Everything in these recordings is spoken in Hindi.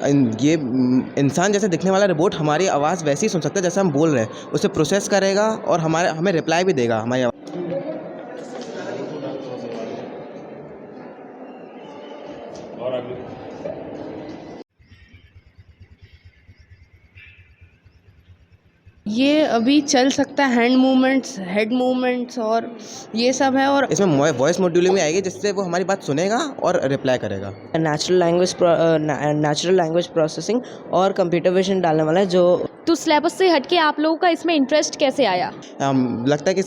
ये इंसान जैसे दिखने वाला रोबोट हमारी आवाज़ वैसे ही सुन सकता है जैसे हम बोल रहे हैं, उसे प्रोसेस करेगा और हमें रिप्लाई भी देगा हमारी ये अभी चल सकता है हैंड मूवमेंट्स, हेड मूवमेंट्स और ये सब है। और इसमें वॉइस मॉड्यूलिंग में आएगी जिससे वो हमारी बात सुनेगा और रिप्लाई करेगा। नेचुरल लैंग्वेज प्रोसेसिंग और कंप्यूटर विजन डालने वाला है जो। तो सिलेबस से हटके आप लोगों का इसमें इंटरेस्ट कैसे आया? लगता है कि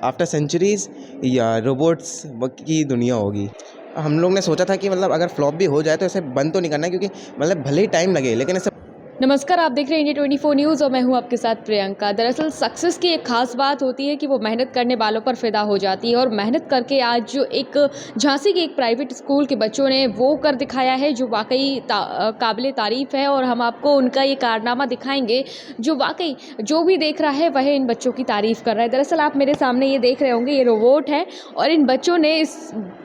आफ्टर सेंचुरीज या रोबोट्स की दुनिया होगी। हम लोग ने सोचा था कि मतलब अगर फ्लॉप भी हो जाए तो इसे बंद तो नहीं करना, क्योंकि मतलब भले ही टाइम लगे लेकिन इसे। नमस्कार, आप देख रहे हैं इंडिया 24 न्यूज़ और मैं हूं आपके साथ प्रियंका। दरअसल सक्सेस की एक खास बात होती है कि वो मेहनत करने वालों पर फिदा हो जाती है, और मेहनत करके आज जो एक झांसी के एक प्राइवेट स्कूल के बच्चों ने वो कर दिखाया है जो वाकई काबिले तारीफ़ है। और हम आपको उनका ये कारनामा दिखाएंगे जो वाकई जो भी देख रहा है वह इन बच्चों की तारीफ़ कर रहा है। दरअसल आप मेरे सामने ये देख रहे होंगे, ये रोबोट है और इन बच्चों ने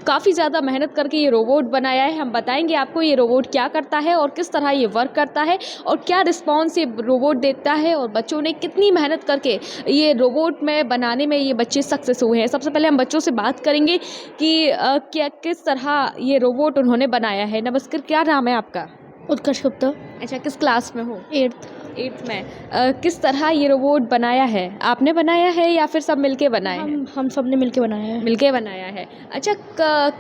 काफ़ी ज़्यादा मेहनत करके ये रोबोट बनाया है। हम बताएंगे आपको ये रोबोट क्या करता है और किस तरह ये वर्क करता है और क्या रिस्पॉन्स ये रोबोट देता है, और बच्चों ने कितनी मेहनत करके ये रोबोट में बनाने में ये बच्चे सक्सेस हुए हैं। सबसे पहले हम बच्चों से बात करेंगे कि क्या किस तरह ये रोबोट उन्होंने बनाया है। नमस्कार, क्या नाम है आपका? उत्कर्ष गुप्ता। अच्छा, किस क्लास में हो? 8th में। किस तरह ये रोबोट बनाया है? आपने बनाया है या फिर सब मिलके बनाए हैं? हम सब ने मिलके बनाया है। मिलके बनाया है। अच्छा,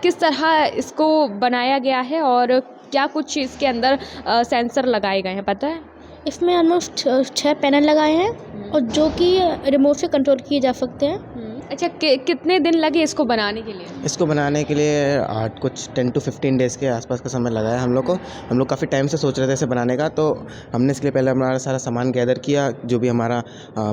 किस तरह इसको बनाया गया है और क्या कुछ इसके अंदर सेंसर लगाए गए हैं, पता है? इसमें ऑलमोस्ट 6 पैनल लगाए हैं और जो कि रिमोट से कंट्रोल किए जा सकते हैं। अच्छा, कितने दिन लगे इसको बनाने के लिए? इसको बनाने के लिए कुछ 10 to 15 डेज़ के आसपास का समय लगा है हम लोग को। हम लोग काफ़ी टाइम से सोच रहे थे इसे बनाने का, तो हमने इसके लिए पहले हमारा सारा सामान गैदर किया, जो भी हमारा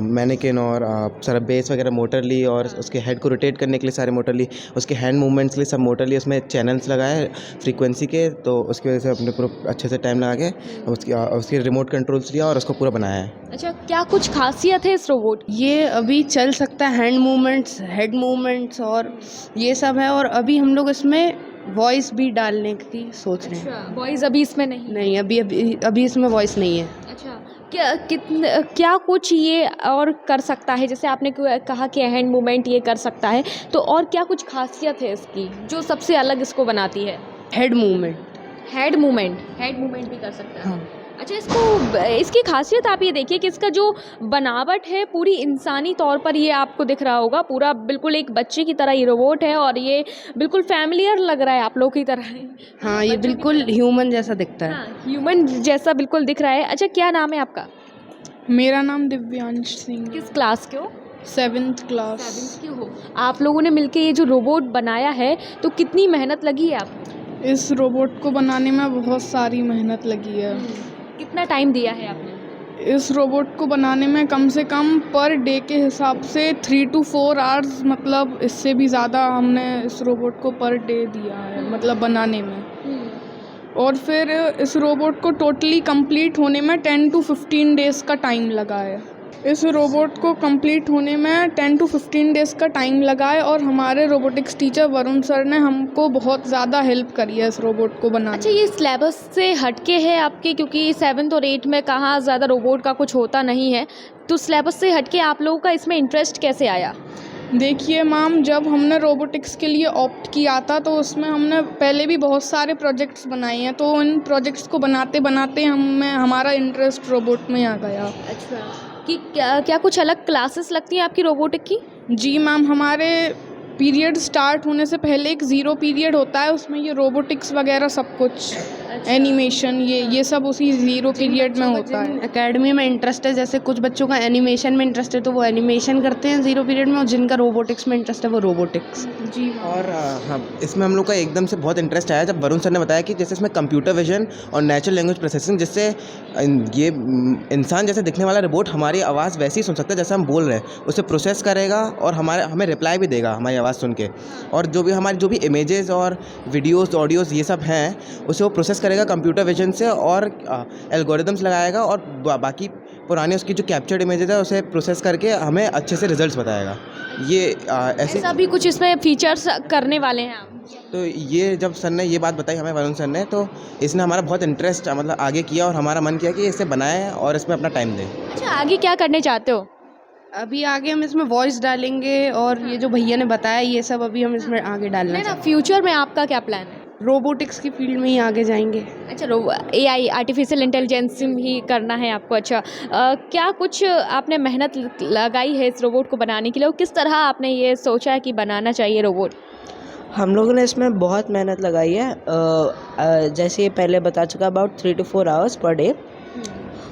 मैनिकिन और सारा बेस वगैरह मोटर ली, और उसके हेड को रोटेट करने के लिए सारे मोटर ली, उसके हैंड मूवमेंट्स के लिए सब मोटर ली, उसमें चैनल्स लगाए फ्रीक्वेंसी के, तो उसकी वजह से अपने पूरा अच्छे से टाइम लगा के उसके रिमोट कंट्रोल्स लिया और उसको पूरा बनाया है। अच्छा, क्या कुछ खासियत है इस रोबोट? ये अभी चल सकता है हैंड मूवमेंट्स, हेड मूवमेंट्स और ये सब है। और अभी हम लोग इसमें वॉइस भी डालने की सोच रहे हैं। वॉइस अभी इसमें नहीं? अभी इसमें वॉइस नहीं है। अच्छा, क्या कुछ ये और कर सकता है? जैसे आपने कहा कि हैंड मूवमेंट ये कर सकता है, तो और क्या कुछ खासियत है इसकी जो सबसे अलग इसको बनाती है? हेड मूवमेंट भी कर सकता है। हाँ। अच्छा, इसकी खासियत आप ये देखिए कि इसका जो बनावट है पूरी इंसानी तौर पर ये आपको दिख रहा होगा, पूरा बिल्कुल एक बच्चे की तरह ये रोबोट है और ये बिल्कुल फैमिलियर लग रहा है आप लोग की तरह। हाँ, ये बिल्कुल ह्यूमन जैसा दिखता है। हाँ, ह्यूमन जैसा बिल्कुल दिख रहा है। अच्छा, क्या नाम है आपका? मेरा नाम दिव्यांश सिंह। किस क्लास के हो? 7th class. 7th के हो। आप लोगों ने मिलके ये जो रोबोट बनाया है, तो कितनी मेहनत लगी है आपको? इस रोबोट को बनाने में बहुत सारी मेहनत लगी है। कितना टाइम दिया है आपने? इस रोबोट को बनाने में कम से कम पर डे के हिसाब से 3 to 4 आवर्स, मतलब इससे भी ज़्यादा हमने इस रोबोट को पर डे दिया है, मतलब बनाने में। और फिर इस रोबोट को टोटली कंप्लीट होने में 10 to 15 डेज़ का टाइम लगा है। इस रोबोट को कंप्लीट होने में 10 to 15 डेज़ का टाइम लगा है, और हमारे रोबोटिक्स टीचर वरुण सर ने हमको बहुत ज़्यादा हेल्प करी है इस रोबोट को बनाने। अच्छा, ये सिलेबस से हटके है आपके, क्योंकि 7th और 8th में कहाँ ज़्यादा रोबोट का कुछ होता नहीं है, तो सिलेबस से हटके आप लोगों का इसमें इंटरेस्ट कैसे आया? देखिए मैम, जब हमने रोबोटिक्स के लिए ऑप्ट किया था तो उसमें हमने पहले भी बहुत सारे प्रोजेक्ट्स बनाए हैं, तो उन प्रोजेक्ट्स को बनाते बनाते हमारा इंटरेस्ट रोबोट में आ गया। अच्छा, कि क्या कुछ अलग क्लासेस लगती हैं आपकी रोबोटिक की? जी मैम, हमारे पीरियड स्टार्ट होने से पहले एक 0 पीरियड होता है, उसमें ये रोबोटिक्स वगैरह सब कुछ। अच्छा। एनिमेशन ये सब उसी 0 पीरियड में होता है। एकेडमी में इंटरेस्ट है, जैसे कुछ बच्चों का एनिमेशन में इंटरेस्ट है तो वो एनिमेशन करते हैं 0 पीरियड में, और जिनका रोबोटिक्स में इंटरेस्ट है वो रोबोटिक्स। जी। और हाँ, इसमें हम लोग का एकदम से बहुत इंटरेस्ट आया जब वरुण सर ने बताया कि जैसे इसमें कंप्यूटर विजन और नेचुरल लैंग्वेज प्रोसेसिंग, जिससे ये इंसान जैसे दिखने वाला रोबोट हमारी आवाज़ वैसे ही सुन सकता है जैसे हम बोल रहे हैं, उसे प्रोसेस करेगा और हमें रिप्लाई भी देगा हमारी आवाज़ सुन के। और जो भी इमेजेस और वीडियोस ऑडियोज़ ये सब हैं, उसे वो प्रोसेस करेगा कंप्यूटर विजन से और एल्गोरिदम्स लगाएगा और बाकी पुरानी उसकी जो कैप्चर्ड इमेजेस है उसे प्रोसेस करके हमें अच्छे से रिजल्ट्स बताएगा। ये ऐसे ऐसा भी कुछ इसमें फीचर्स करने वाले हैं आप? तो ये जब सर ने ये बात बताई हमें, वरुण सर ने, तो इसने हमारा बहुत इंटरेस्ट मतलब आगे किया और हमारा मन किया कि इसे बनाएं और इसमें अपना टाइम दें। अच्छा, आगे क्या करने चाहते हो? अभी आगे हम इसमें वॉइस डालेंगे और ये जो भैया ने बताया ये सब अभी हम इसमें आगे डालना नहीं ना, चाहते फ्यूचर में आपका क्या प्लान है? हैं। रोबोटिक्स की फील्ड में ही आगे जाएंगे। अच्छा, AI आर्टिफिशियल इंटेलिजेंस ही करना है आपको। अच्छा, क्या कुछ आपने मेहनत लगाई है इस रोबोट को बनाने के लिए और किस तरह आपने ये सोचा है कि बनाना चाहिए रोबोट? हम लोगों ने इसमें बहुत मेहनत लगाई है। जैसे ये पहले बता चुका, about 3 to 4 hours per day.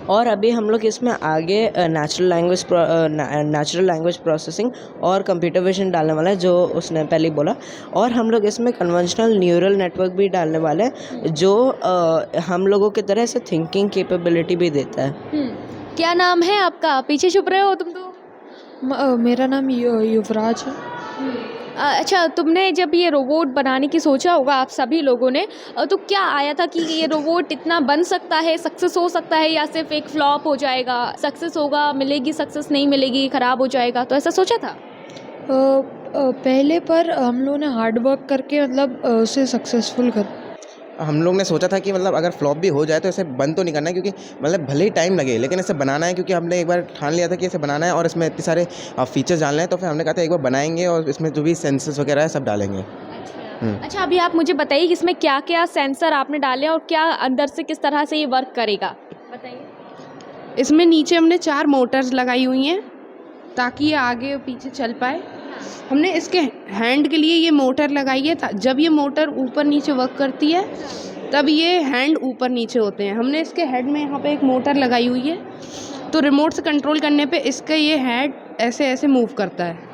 और अभी हम लोग इसमें आगे नेचुरल लैंग्वेज प्रोसेसिंग और कंप्यूटर विजन डालने वाला है, जो उसने पहले ही बोला। और हम लोग इसमें कन्वेंशनल न्यूरल नेटवर्क भी डालने वाले हैं, जो हम लोगों की तरह से थिंकिंग कैपेबिलिटी भी देता है। क्या नाम है आपका? पीछे छुप रहे हो तुम तो। मेरा नाम युवराज है। अच्छा, तुमने जब ये रोबोट बनाने की सोचा होगा आप सभी लोगों ने, तो क्या आया था कि ये रोबोट इतना बन सकता है, सक्सेस हो सकता है, या सिर्फ एक फ्लॉप हो जाएगा? सक्सेस होगा, मिलेगी सक्सेस, नहीं मिलेगी, ख़राब हो जाएगा, तो ऐसा सोचा था? पहले पर हम लोगों ने हार्ड वर्क करके मतलब उसे सक्सेसफुल कर। हम लोग ने सोचा था कि मतलब अगर फ्लॉप भी हो जाए तो इसे बंद तो नहीं करना है, क्योंकि मतलब भले ही टाइम लगे लेकिन इसे बनाना है, क्योंकि हमने एक बार ठान लिया था कि इसे बनाना है और इसमें इतने सारे फीचर्स डालने हैं। तो फिर हमने कहा था एक बार बनाएंगे और इसमें जो भी सेंसर्स वगैरह है सब डालेंगे। अच्छा, अभी आप मुझे बताइए कि इसमें क्या क्या सेंसर आपने डाले और क्या अंदर से किस तरह से ये वर्क करेगा, बताइए। इसमें नीचे हमने 4 मोटर्स लगाई हुई हैं ताकि ये आगे और पीछे चल पाए। हमने इसके हैंड के लिए ये मोटर लगाई है, जब ये मोटर ऊपर नीचे वर्क करती है तब ये हैंड ऊपर नीचे होते हैं। हमने इसके हेड में यहाँ पे एक मोटर लगाई हुई है, तो रिमोट से कंट्रोल करने पे इसका ये हेड ऐसे ऐसे मूव करता है।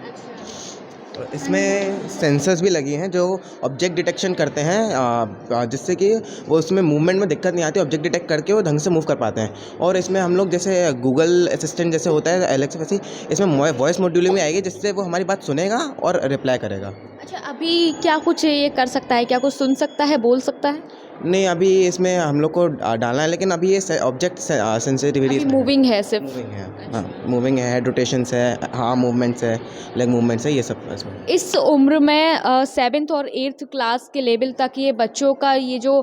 तो इसमें सेंसर्स भी लगी हैं जो ऑब्जेक्ट डिटेक्शन करते हैं, जिससे कि वो उसमें मूवमेंट में दिक्कत नहीं आती, ऑब्जेक्ट डिटेक्ट करके वो ढंग से मूव कर पाते हैं। और इसमें हम लोग जैसे गूगल असिस्टेंट जैसे होता है एलेक्सा, वैसे इसमें वॉइस मॉड्यूलिंग भी आएगी, जिससे वो हमारी बात सुनेगा और रिप्लाई करेगा। अच्छा, अभी क्या कुछ ये कर सकता है? क्या कुछ सुन सकता है, बोल सकता है? नहीं, अभी इसमें हम लोग को डालना है, लेकिन अभी ये ऑब्जेक्ट सेंसिटिविटी मूविंग है सिर्फ? मूविंग है, हाँ, मूविंग है, हेड रोटेशंस है, हाँ मूवमेंट्स है, लेग मूवमेंट्स है, ये सब इसमें। इस उम्र में 7th और 8th क्लास के लेवल तक ये बच्चों का ये जो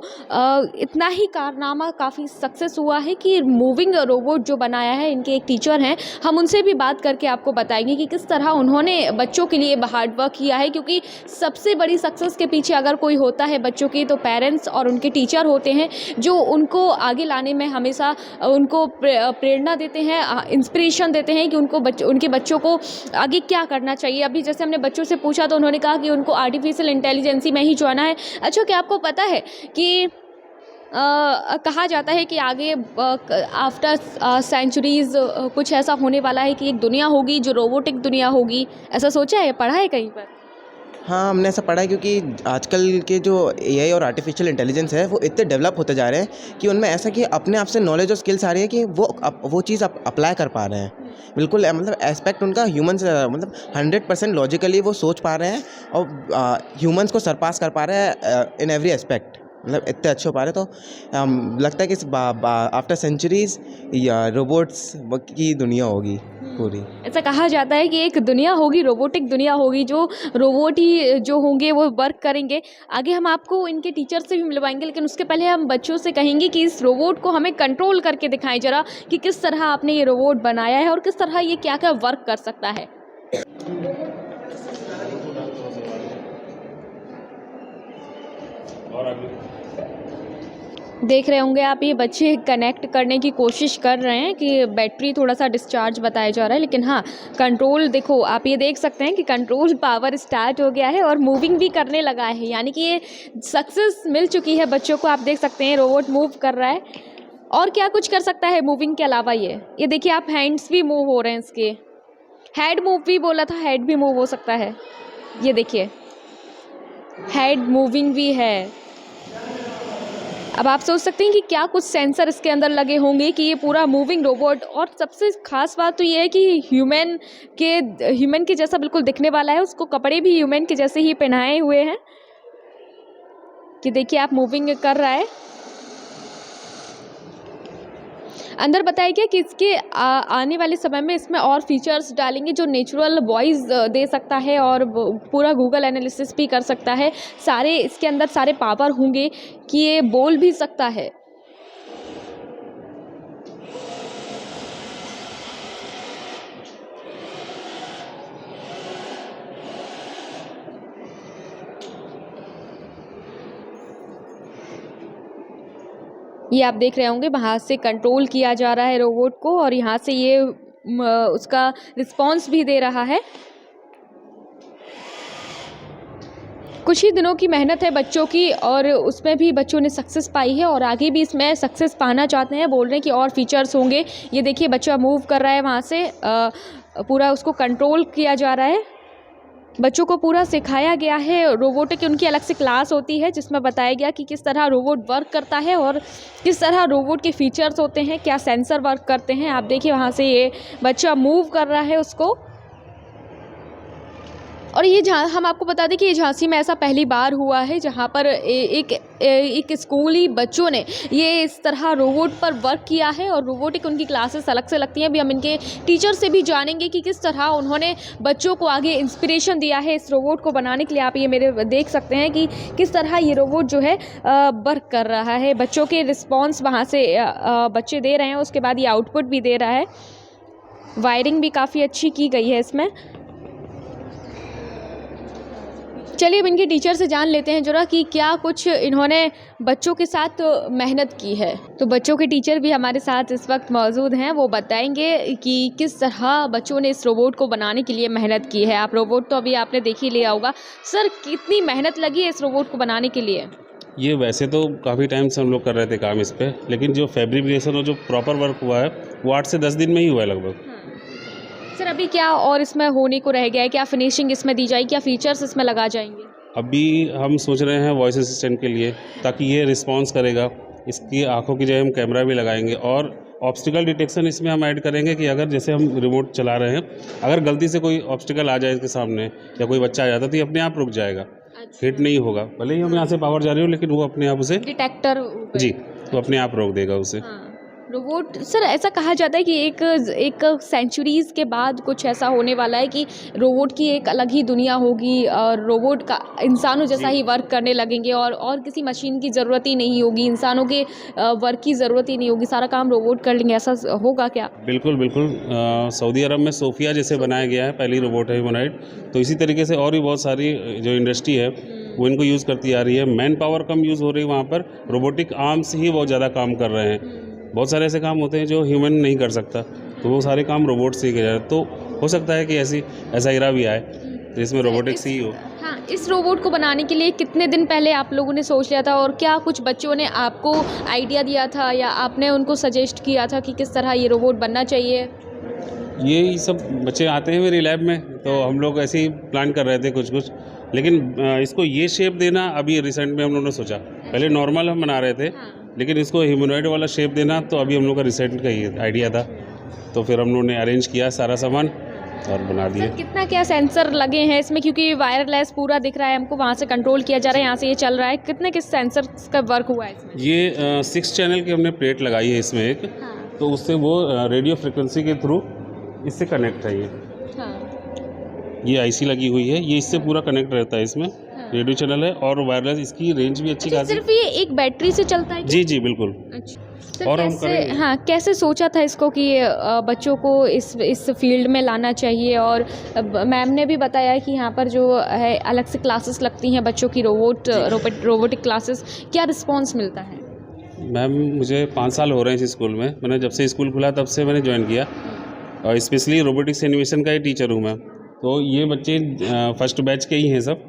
इतना ही कारनामा काफ़ी सक्सेस हुआ है कि मूविंग रोबोट जो बनाया है, इनके एक टीचर हैं, हम उनसे भी बात करके आपको बताएंगे कि किस तरह उन्होंने बच्चों के लिए हार्ड वर्क किया है। क्योंकि सबसे बड़ी सक्सेस के पीछे अगर कोई होता है बच्चों की, तो पेरेंट्स और उनके टीचर होते हैं, जो उनको आगे लाने में हमेशा उनको प्रेरणा देते हैं, इंस्पिरेशन देते हैं कि उनके बच्चों को आगे क्या करना चाहिए। अभी जैसे हमने बच्चों से पूछा तो उन्होंने कहा कि उनको आर्टिफिशियल इंटेलिजेंसी में ही जाना है। अच्छा, क्या आपको पता है कि कहा जाता है कि आगे आफ्टर सेंचुरीज़ कुछ ऐसा होने वाला है कि एक दुनिया होगी जो रोबोटिक दुनिया होगी? ऐसा सोचा है, पढ़ा है कहीं पर? हाँ, हमने ऐसा पढ़ा है, क्योंकि आजकल के जो AI और आर्टिफिशियल इंटेलिजेंस है वो इतने डेवलप होते जा रहे हैं कि उनमें ऐसा कि अपने आप से नॉलेज और स्किल्स आ रही है कि वो चीज़ अप्लाई कर पा रहे हैं। बिल्कुल मतलब एस्पेक्ट उनका ह्यूमन से मतलब 100% लॉजिकली वो सोच पा रहे हैं और ह्यूमंस को सरपास कर पा रहे हैं इन एवरी एस्पेक्ट, मतलब इतने अच्छे हो पा रहे। तो लगता है कि आफ्टर सेंचुरीज या रोबोट्स की दुनिया होगी पूरी। ऐसा कहा जाता है कि एक दुनिया होगी, रोबोटिक दुनिया होगी, जो रोबोट ही जो होंगे वो वर्क करेंगे। आगे हम आपको इनके टीचर से भी मिलवाएंगे, लेकिन उसके पहले हम बच्चों से कहेंगे कि इस रोबोट को हमें कंट्रोल करके दिखाएं जरा कि किस तरह आपने ये रोबोट बनाया है और किस तरह ये क्या क्या वर्क कर सकता है। देख रहे होंगे आप, ये बच्चे कनेक्ट करने की कोशिश कर रहे हैं कि बैटरी थोड़ा सा डिस्चार्ज बताया जा रहा है, लेकिन हाँ कंट्रोल देखो, आप ये देख सकते हैं कि कंट्रोल पावर स्टार्ट हो गया है और मूविंग भी करने लगा है, यानी कि ये सक्सेस मिल चुकी है बच्चों को। आप देख सकते हैं रोबोट मूव कर रहा है। और क्या कुछ कर सकता है मूविंग के अलावा? ये देखिए आप, हैंड्स भी मूव हो रहे हैं इसके, हेड मूव भी बोला था, हेड भी मूव हो सकता है। ये देखिए हेड मूविंग भी है। अब आप सोच सकते हैं कि क्या कुछ सेंसर इसके अंदर लगे होंगे कि ये पूरा मूविंग रोबोट, और सबसे खास बात तो ये है कि ह्यूमन के जैसा बिल्कुल दिखने वाला है। उसको कपड़े भी ह्यूमन के जैसे ही पहनाए हुए हैं कि देखिए आप, मूविंग कर रहा है। अंदर बताया गया कि इसके आने वाले समय में इसमें और फीचर्स डालेंगे जो नेचुरल वॉइस दे सकता है और पूरा गूगल एनालिसिस भी कर सकता है। सारे इसके अंदर सारे पावर होंगे कि ये बोल भी सकता है। ये आप देख रहे होंगे वहाँ से कंट्रोल किया जा रहा है रोबोट को और यहाँ से ये उसका रिस्पॉन्स भी दे रहा है। कुछ ही दिनों की मेहनत है बच्चों की और उसमें भी बच्चों ने सक्सेस पाई है और आगे भी इसमें सक्सेस पाना चाहते हैं। बोल रहे हैं कि और फीचर्स होंगे। ये देखिए बच्चा मूव कर रहा है वहाँ से, पूरा उसको कंट्रोल किया जा रहा है। बच्चों को पूरा सिखाया गया है। रोबोटिक उनकी अलग से क्लास होती है जिसमें बताया गया कि किस तरह रोबोट वर्क करता है और किस तरह रोबोट के फीचर्स होते हैं, क्या सेंसर वर्क करते हैं। आप देखिए वहाँ से ये बच्चा मूव कर रहा है उसको। और ये हम आपको बता दें कि ये झांसी में ऐसा पहली बार हुआ है जहाँ पर एक स्कूली बच्चों ने ये इस तरह रोबोट पर वर्क किया है और रोबोटिक उनकी क्लासेस अलग से लगती हैं। अभी हम इनके टीचर से भी जानेंगे कि किस तरह उन्होंने बच्चों को आगे इंस्पिरेशन दिया है इस रोबोट को बनाने के लिए। आप ये मेरे देख सकते हैं कि किस तरह ये रोबोट जो है वर्क कर रहा है। बच्चों के रिस्पॉन्स वहाँ से बच्चे दे रहे हैं, उसके बाद ये आउटपुट भी दे रहा है। वायरिंग भी काफ़ी अच्छी की गई है इसमें। चलिए अब इनके टीचर से जान लेते हैं जरा कि क्या कुछ इन्होंने बच्चों के साथ मेहनत की है। तो बच्चों के टीचर भी हमारे साथ इस वक्त मौजूद हैं। वो बताएंगे कि किस तरह बच्चों ने इस रोबोट को बनाने के लिए मेहनत की है। आप रोबोट तो अभी आपने देख ही लिया होगा। सर कितनी मेहनत लगी है इस रोबोट को बनाने के लिए? ये वैसे तो काफ़ी टाइम से हम लोग कर रहे थे काम इस पर, लेकिन जो फैब्रिकेशन और जो प्रॉपर वर्क हुआ है वो 8 से 10 दिन में ही हुआ है लगभग। सर अभी क्या और इसमें होने को रह गया है? क्या फिनिशिंग इसमें दी जाएगी, क्या फीचर्स इसमें लगा जाएंगे? अभी हम सोच रहे हैं वॉइस असिस्टेंट के लिए, ताकि ये रिस्पॉन्स करेगा। इसकी आंखों की जगह हम कैमरा भी लगाएंगे और ऑब्स्टिकल डिटेक्शन इसमें हम ऐड करेंगे कि अगर जैसे हम रिमोट चला रहे हैं, अगर गलती से कोई ऑब्स्टिकल आ जाए इसके सामने या कोई बच्चा आ जाता तो ये अपने आप रुक जाएगा। हिट नहीं होगा, भले ही हम यहाँ से पावर जा रही हो, लेकिन वो अपने आप उसे डिटेक्टर जी वो अपने आप रोक देगा उसे। रोबोट सर ऐसा कहा जाता है कि एक सेंचुरीज़ के बाद कुछ ऐसा होने वाला है कि रोबोट की एक अलग ही दुनिया होगी और रोबोट का इंसानों जैसा ही वर्क करने लगेंगे और किसी मशीन की ज़रूरत ही नहीं होगी, इंसानों के वर्क की ज़रूरत ही नहीं होगी, सारा काम रोबोट कर लेंगे। ऐसा होगा क्या? बिल्कुल बिल्कुल। सऊदी अरब में सोफिया जैसे बनाया गया है, पहली रोबोट है ह्यूमनॉइड। तो इसी तरीके से और भी बहुत सारी जो इंडस्ट्री है वो इनको यूज़ करती आ रही है। मैन पावर कम यूज़ हो रही है वहाँ पर, रोबोटिक आर्म्स ही बहुत ज़्यादा काम कर रहे हैं। बहुत सारे ऐसे काम होते हैं जो ह्यूमन नहीं कर सकता, तो वो सारे काम रोबोट से ही किया जाता है। तो हो सकता है कि ऐसा इरा भी आए जिसमें रोबोटिक्स ही हो। हाँ, इस रोबोट को बनाने के लिए कितने दिन पहले आप लोगों ने सोच लिया था और क्या कुछ बच्चों ने आपको आइडिया दिया था या आपने उनको सजेस्ट किया था कि किस तरह ये रोबोट बनना चाहिए? ये सब बच्चे आते हैं मेरी लैब में, तो हम लोग ऐसे ही प्लान कर रहे थे कुछ, लेकिन इसको ये शेप देना अभी रिसेंट में हम लोगों ने सोचा। पहले नॉर्मल हम बना रहे थे, लेकिन इसको ह्यूमनॉइड वाला शेप देना तो अभी हम लोग का रिसेंट का ही आइडिया था। तो फिर हम लोगों ने अरेंज किया सारा सामान और बना दिए। कितना क्या सेंसर लगे हैं इसमें, क्योंकि वायरलेस पूरा दिख रहा है हमको, वहाँ से कंट्रोल किया जा रहा है, यहाँ से ये चल रहा है। कितने किस सेंसर का वर्क हुआ है इसमें? ये 6 चैनल की हमने प्लेट लगाई है इसमें एक, तो उससे वो रेडियो फ्रिक्वेंसी के थ्रू इससे कनेक्ट है। ये आईसी लगी हुई है, ये इससे पूरा कनेक्ट रहता है। इसमें रेडियो चैनल है और वायरलेस, इसकी रेंज भी अच्छी खासी। सिर्फ ये एक बैटरी से चलता है? जी बिल्कुल। अच्छा, और हम करेंगे। हाँ, कैसे सोचा था इसको कि बच्चों को इस फील्ड में लाना चाहिए? और मैम ने भी बताया कि यहाँ पर जो है अलग से क्लासेस लगती हैं बच्चों की, रोबोटिक क्लासेस। क्या रिस्पॉन्स मिलता है? मैम मुझे 5 साल हो रहे हैं इस स्कूल में। मैंने जब से स्कूल खुला तब से मैंने ज्वाइन किया और स्पेशली रोबोटिक्स एनिमेशन का ही टीचर हूँ मैं। तो ये बच्चे फर्स्ट बैच के ही हैं सब।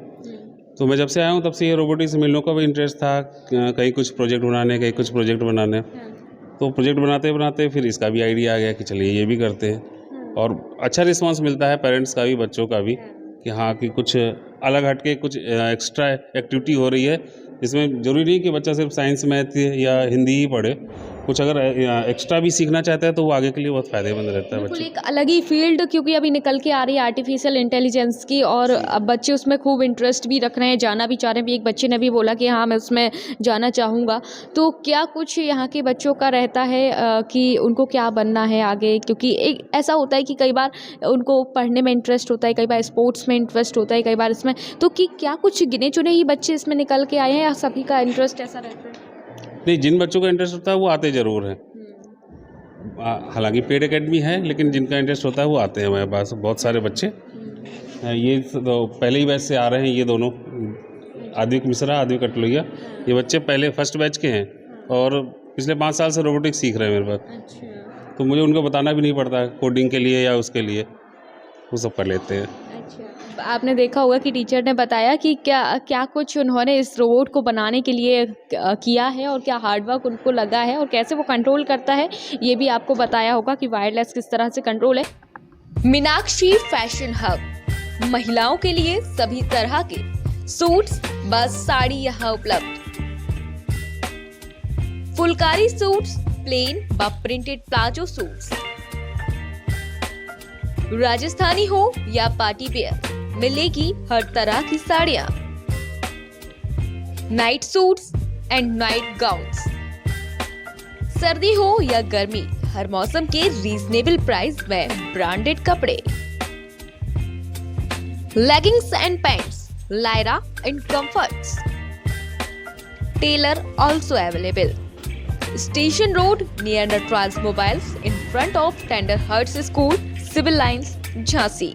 तो मैं जब से आया हूँ तब से ये रोबोटिक्स में इन लोगों का भी इंटरेस्ट था, कहीं कुछ प्रोजेक्ट बनाने, कहीं कुछ प्रोजेक्ट बनाने। तो प्रोजेक्ट बनाते बनाते फिर इसका भी आइडिया आ गया कि चलिए ये भी करते हैं। और अच्छा रिस्पांस मिलता है पेरेंट्स का भी, बच्चों का भी, कि हाँ कि कुछ अलग हटके कुछ एक्स्ट्रा एक्टिविटी हो रही है, जिसमें ज़रूरी नहीं कि बच्चा सिर्फ साइंस मैथ या हिंदी ही पढ़े, कुछ अगर एक्स्ट्रा भी सीखना चाहता है तो वो आगे के लिए बहुत फ़ायदेमंद रहता है बिल्कुल बच्चे। एक अलग ही फील्ड क्योंकि अभी निकल के आ रही है आर्टिफिशियल इंटेलिजेंस की, और अब बच्चे उसमें खूब इंटरेस्ट भी रख रहे हैं, जाना भी चाह रहे हैं भी। एक बच्चे ने भी बोला कि हाँ मैं उसमें जाना चाहूँगा। तो क्या कुछ यहाँ के बच्चों का रहता है कि उनको क्या बनना है आगे? क्योंकि एक ऐसा होता है कि कई बार उनको पढ़ने में इंटरेस्ट होता है, कई बार स्पोर्ट्स में इंटरेस्ट होता है, कई बार इसमें, तो कि क्या कुछ गिने चुने ही बच्चे इसमें निकल के आए हैं या सभी का इंटरेस्ट ऐसा रहता है? नहीं, जिन बच्चों का इंटरेस्ट होता है वो आते ज़रूर हैं। हालांकि पेड एकेडमी है, लेकिन जिनका इंटरेस्ट होता है वो आते हैं हमारे पास। बहुत सारे बच्चे ये तो पहले ही बैच से आ रहे हैं। ये दोनों आदिक मिश्रा, आदिक कटलोइया, ये बच्चे पहले फर्स्ट बैच के हैं और पिछले 5 साल से रोबोटिक्स सीख रहे हैं मेरे पास। तो मुझे उनको बताना भी नहीं पड़ता कोडिंग के लिए या उसके लिए, वो सब कर लेते हैं। आपने देखा होगा कि टीचर ने बताया कि क्या कुछ उन्होंने इस रोबोट को बनाने के लिए किया है और क्या हार्डवर्क उनको लगा है और कैसे वो कंट्रोल करता है, ये भी आपको बताया होगा कि वायरलेस किस तरह से कंट्रोल है। मीनाक्षी फैशन हब, महिलाओं के लिए सभी तरह के सूट्स, बस साड़ी यहाँ उपलब्ध। फुलकारी सूट्स, प्लेन व प्रिंटेड प्लाजो सूट्स, राजस्थानी हो या पार्टी वेयर, मिलेगी हर तरह की साड़ियां। Night suits and night gowns, सर्दी हो या गर्मी, हर मौसम के रीजनेबल प्राइस में ब्रांडेड कपड़े। Leggings and pants, Lyra and comforts, tailor also available. Station Road near Natraj Mobiles in front of Tender Hearts School, Civil Lines, Jhansi.